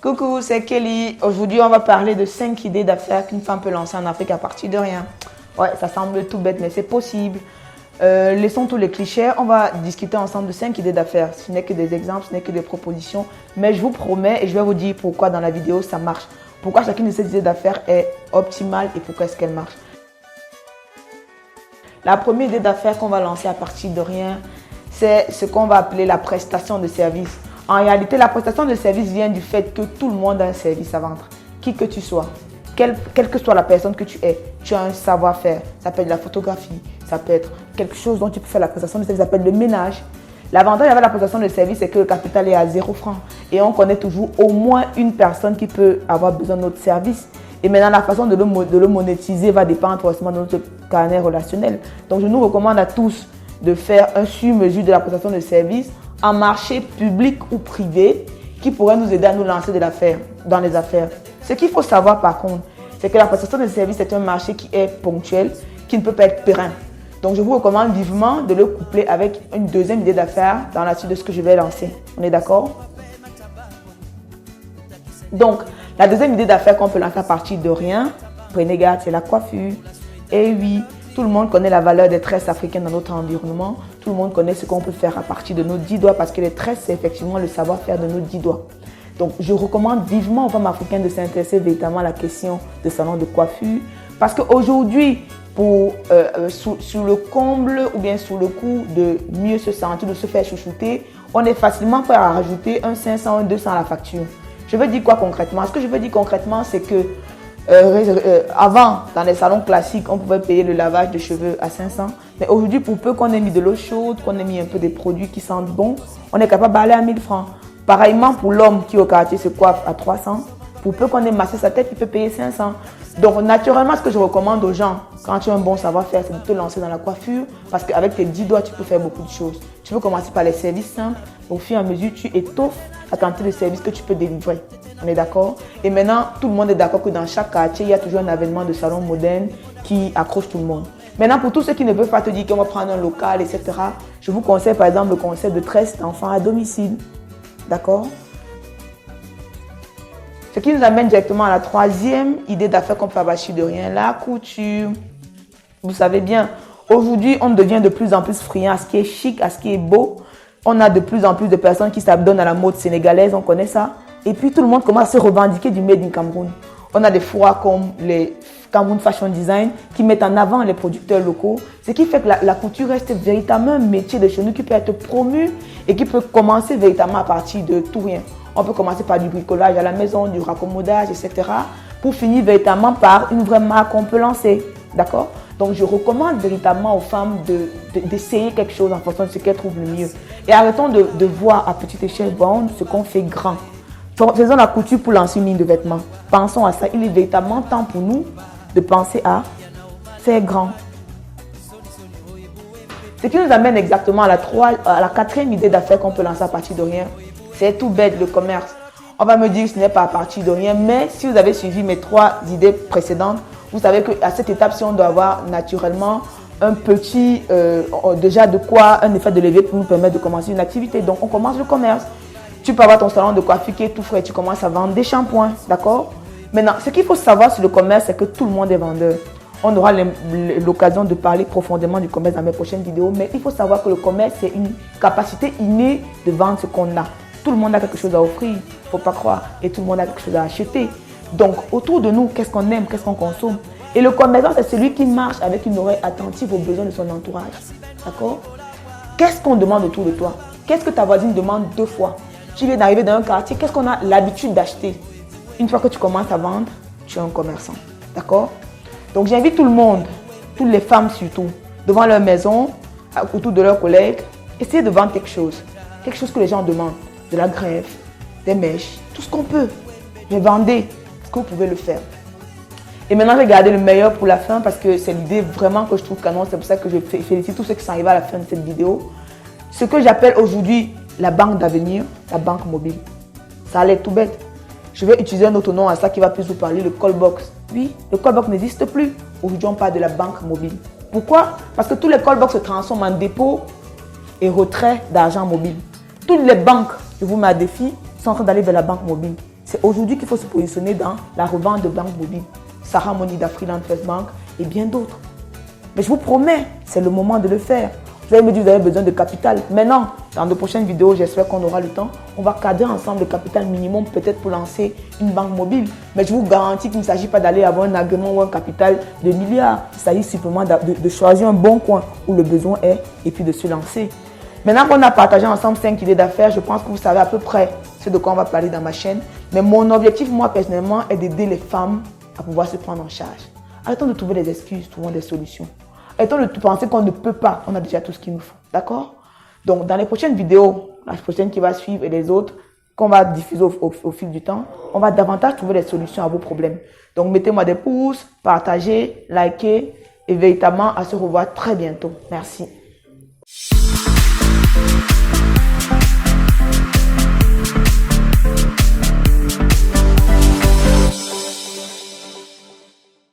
Coucou, c'est Kelly. Aujourd'hui, on va parler de 5 idées d'affaires qu'une femme peut lancer en Afrique à partir de rien. Ouais, ça semble tout bête, mais c'est possible. Laissons tous les clichés. On va discuter ensemble de 5 idées d'affaires. Ce n'est que des exemples, ce n'est que des propositions. Mais je vous promets et je vais vous dire pourquoi dans la vidéo ça marche. Pourquoi chacune de ces idées d'affaires est optimale et pourquoi est-ce qu'elle marche. La première idée d'affaires qu'on va lancer à partir de rien, c'est ce qu'on va appeler la prestation de service. En réalité, la prestation de service vient du fait que tout le monde a un service à vendre. Qui que tu sois, quelle que soit la personne que tu es, tu as un savoir-faire. Ça peut être la photographie, ça peut être quelque chose dont tu peux faire la prestation de service, ça peut être le ménage. L'avantage avec la prestation de service, c'est que le capital est à 0 francs. Et on connaît toujours au moins une personne qui peut avoir besoin de notre service. Et maintenant, la façon de le monétiser va dépendre forcément de notre carnet relationnel. Donc, je nous recommande à tous de faire un sur-mesure de la prestation de service en marché public ou privé qui pourrait nous aider à nous lancer dans les affaires. Ce qu'il faut savoir par contre, c'est que la prestation de service est un marché qui est ponctuel, qui ne peut pas être périn. Donc, je vous recommande vivement de le coupler avec une deuxième idée d'affaires dans la suite de ce que je vais lancer. On est d'accord? Donc, la deuxième idée d'affaires qu'on peut lancer à partir de rien, prenez garde, c'est la coiffure. Et oui, tout le monde connaît la valeur des tresses africaines dans notre environnement. Tout le monde connaît ce qu'on peut faire à partir de nos 10 doigts parce que les tresses, c'est effectivement le savoir-faire de nos 10 doigts. Donc, je recommande vivement aux femmes africaines de s'intéresser véritablement à la question de salon de coiffure parce qu'aujourd'hui, sous le comble ou bien sous le coup de mieux se sentir, de se faire chouchouter, on est facilement prêt à rajouter un 500, un 200 à la facture. Je veux dire quoi concrètement? Ce que je veux dire concrètement, c'est que avant, dans les salons classiques, on pouvait payer le lavage de cheveux à 500. Mais aujourd'hui, pour peu qu'on ait mis de l'eau chaude, qu'on ait mis un peu des produits qui sentent bon, on est capable d'aller à 1000 francs. Pareillement pour l'homme qui au quartier se coiffe à 300. Pour peu qu'on ait massé sa tête, il peut payer 500. Donc naturellement, ce que je recommande aux gens, quand tu as un bon savoir-faire, c'est de te lancer dans la coiffure. Parce qu'avec tes 10 doigts, tu peux faire beaucoup de choses. Tu peux commencer par les services simples. Au fur et à mesure, tu étoffes la quantité de services que tu peux délivrer. On est d'accord? Et maintenant, tout le monde est d'accord que dans chaque quartier, il y a toujours un avènement de salon moderne qui accroche tout le monde. Maintenant, pour tous ceux qui ne peuvent pas te dire qu'on va prendre un local, etc., je vous conseille par exemple le concept de tresse d'enfants à domicile. D'accord? Ce qui nous amène directement à la troisième idée d'affaires qu'on peut abacher de rien, la couture. Vous savez bien, aujourd'hui, on devient de plus en plus friand à ce qui est chic, à ce qui est beau. On a de plus en plus de personnes qui s'abonnent à la mode sénégalaise, on connaît ça. Et puis tout le monde commence à se revendiquer du Made in Cameroun. On a des foires comme les Cameroun Fashion Design qui mettent en avant les producteurs locaux. Ce qui fait que la couture reste véritablement un métier de chez nous qui peut être promu et qui peut commencer véritablement à partir de tout rien. On peut commencer par du bricolage à la maison, du raccommodage, etc. pour finir véritablement par une vraie marque qu'on peut lancer. D'accord? Donc, je recommande véritablement aux femmes d'essayer quelque chose en fonction de ce qu'elles trouvent le mieux. Et arrêtons de voir à petite échelle ce qu'on fait grand. Faisons la couture pour lancer une ligne de vêtements. Pensons à ça. Il est véritablement temps pour nous de penser à faire grand. Ce qui nous amène exactement à la quatrième idée d'affaires qu'on peut lancer à partir de rien. C'est tout bête, le commerce. On va me dire que ce n'est pas à partir de rien, mais si vous avez suivi mes 3 idées précédentes, vous savez qu'à cette étape, si on doit avoir naturellement un petit, déjà de quoi, un effet de levier pour nous permettre de commencer une activité. Donc, on commence le commerce. Tu peux avoir ton salon de coiffure qui est tout frais, tu commences à vendre des shampoings, d'accord? Maintenant, ce qu'il faut savoir sur le commerce, c'est que tout le monde est vendeur. On aura l'occasion de parler profondément du commerce dans mes prochaines vidéos, mais il faut savoir que le commerce, c'est une capacité innée de vendre ce qu'on a. Tout le monde a quelque chose à offrir, il ne faut pas croire, et tout le monde a quelque chose à acheter. Donc, autour de nous, qu'est-ce qu'on aime, qu'est-ce qu'on consomme? Et le commerçant, c'est celui qui marche avec une oreille attentive aux besoins de son entourage. D'accord? Qu'est-ce qu'on demande autour de toi? Qu'est-ce que ta voisine demande 2 fois? Tu viens d'arriver dans un quartier, qu'est-ce qu'on a l'habitude d'acheter? Une fois que tu commences à vendre, tu es un commerçant. D'accord? Donc, j'invite tout le monde, toutes les femmes surtout, devant leur maison, autour de leurs collègues, essayez de vendre quelque chose que les gens demandent. De la greffe, des mèches, tout ce qu'on peut. Mais vendez, est-ce que vous pouvez le faire? Et maintenant, j'ai gardé le meilleur pour la fin parce que c'est l'idée vraiment que je trouve canon. C'est pour ça que je félicite tous ceux qui sont arrivés à la fin de cette vidéo. Ce que j'appelle aujourd'hui la banque d'avenir, la banque mobile. Ça allait tout bête. Je vais utiliser un autre nom à ça qui va plus vous parler, le callbox. Oui, le callbox n'existe plus. Aujourd'hui, on parle de la banque mobile. Pourquoi? Parce que tous les callbox se transforment en dépôt et retrait d'argent mobile. Toutes les banques, je vous mets à défi, sont en train d'aller vers la banque mobile. C'est aujourd'hui qu'il faut se positionner dans la revente de banques mobiles. Sarah Monida, Freeland First Bank et bien d'autres. Mais je vous promets, c'est le moment de le faire. Vous allez me dire que vous avez besoin de capital. Maintenant, dans de prochaines vidéos, j'espère qu'on aura le temps. On va cadrer ensemble le capital minimum peut-être pour lancer une banque mobile. Mais je vous garantis qu'il ne s'agit pas d'aller avoir un agrément ou un capital de milliards. Il s'agit simplement de choisir un bon coin où le besoin est et puis de se lancer. Maintenant qu'on a partagé ensemble 5 idées d'affaires, je pense que vous savez à peu près ce de quoi on va parler dans ma chaîne. Mais mon objectif, moi personnellement, est d'aider les femmes à pouvoir se prendre en charge. Arrêtons de trouver des excuses, trouvons des solutions. Arrêtons de penser qu'on ne peut pas, on a déjà tout ce qu'il nous faut. D'accord? Donc, dans les prochaines vidéos, la prochaine qui va suivre et les autres, qu'on va diffuser au fil du temps, on va davantage trouver des solutions à vos problèmes. Donc, mettez-moi des pouces, partagez, likez et véritablement à se revoir très bientôt. Merci.